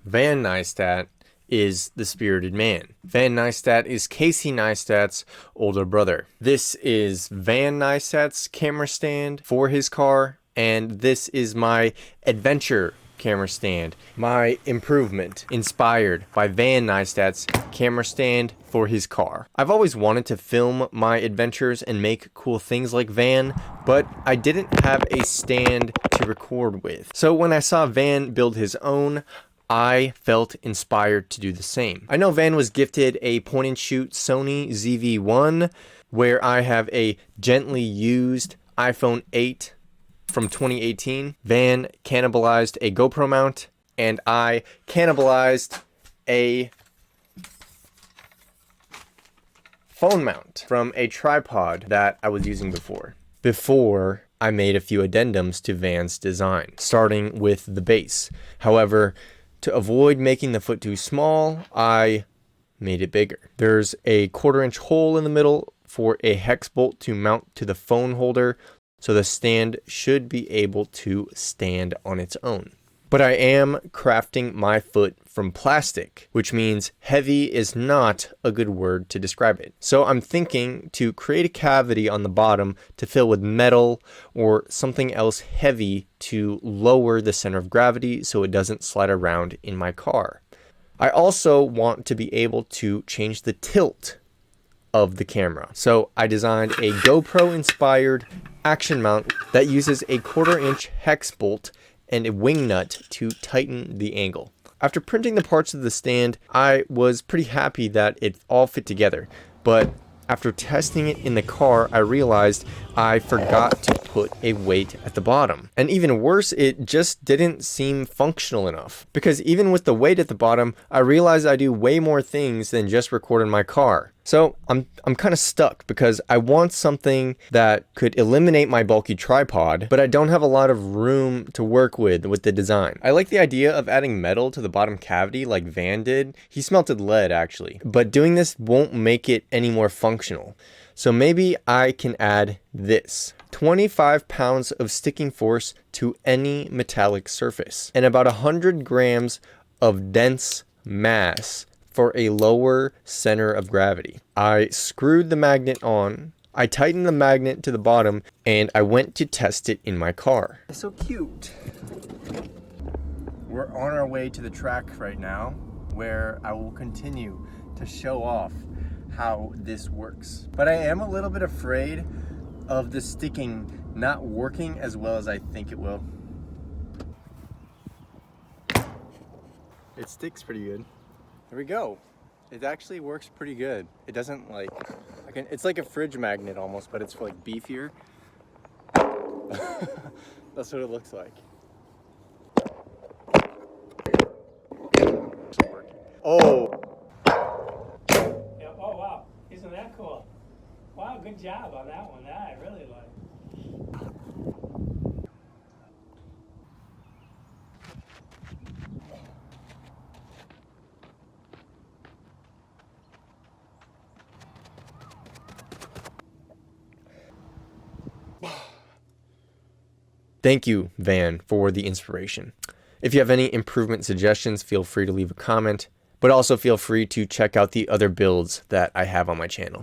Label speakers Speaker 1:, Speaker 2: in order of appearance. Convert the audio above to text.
Speaker 1: Van Neistat is the spirited man. Van Neistat is Casey Neistat's older brother. This is Van Neistat's camera stand for his car, and this is my adventure camera stand, my improvement, inspired by Van Neistat's camera stand for his car. I've always wanted to film my adventures and make cool things like Van, but I didn't have a stand to record with. So when I saw Van build his own, I felt inspired to do the same. I know Van was gifted a point-and-shoot Sony ZV-1, where I have a gently used iPhone 8 from 2018. Van cannibalized a GoPro mount, and I cannibalized a phone mount from a tripod that I was using before I made a few addendums to Van's design, starting with the base. However, to avoid making the foot too small, I made it bigger. There's a 1/4-inch hole in the middle for a hex bolt to mount to the phone holder, so the stand should be able to stand on its own. But I am crafting my foot from plastic, which means heavy is not a good word to describe it. So I'm thinking to create a cavity on the bottom to fill with metal or something else heavy to lower the center of gravity so it doesn't slide around in my car. I also want to be able to change the tilt of the camera. So I designed a GoPro inspired action mount that uses a 1/4-inch hex bolt and a wing nut to tighten the angle. After printing the parts of the stand, I was pretty happy that it all fit together, but after testing it in the car, I realized I forgot to put a weight at the bottom. And even worse, it just didn't seem functional enough. Because even with the weight at the bottom, I realized I do way more things than just record in my car. So I'm kind of stuck because I want something that could eliminate my bulky tripod, but I don't have a lot of room to work with the design. I like the idea of adding metal to the bottom cavity like Van did. He smelted lead actually, but doing this won't make it any more functional. So maybe I can add this. 25 pounds of sticking force to any metallic surface and about 100 grams of dense mass for a lower center of gravity. I screwed the magnet on, I tightened the magnet to the bottom, and I went to test it in my car. It's so cute. We're on our way to the track right now, where I will continue to show off how this works. But I am a little bit afraid of the sticking not working as well as I think it will. It sticks pretty good. There we go. It actually works pretty good. It doesn't like, it's like a fridge magnet almost, but it's like beefier. That's what it looks like. Oh.
Speaker 2: Yeah, oh wow, isn't that cool? Wow, good job on that one. That I really like.
Speaker 1: Thank you, Van, for the inspiration. If you have any improvement suggestions, feel free to leave a comment, but also feel free to check out the other builds that I have on my channel.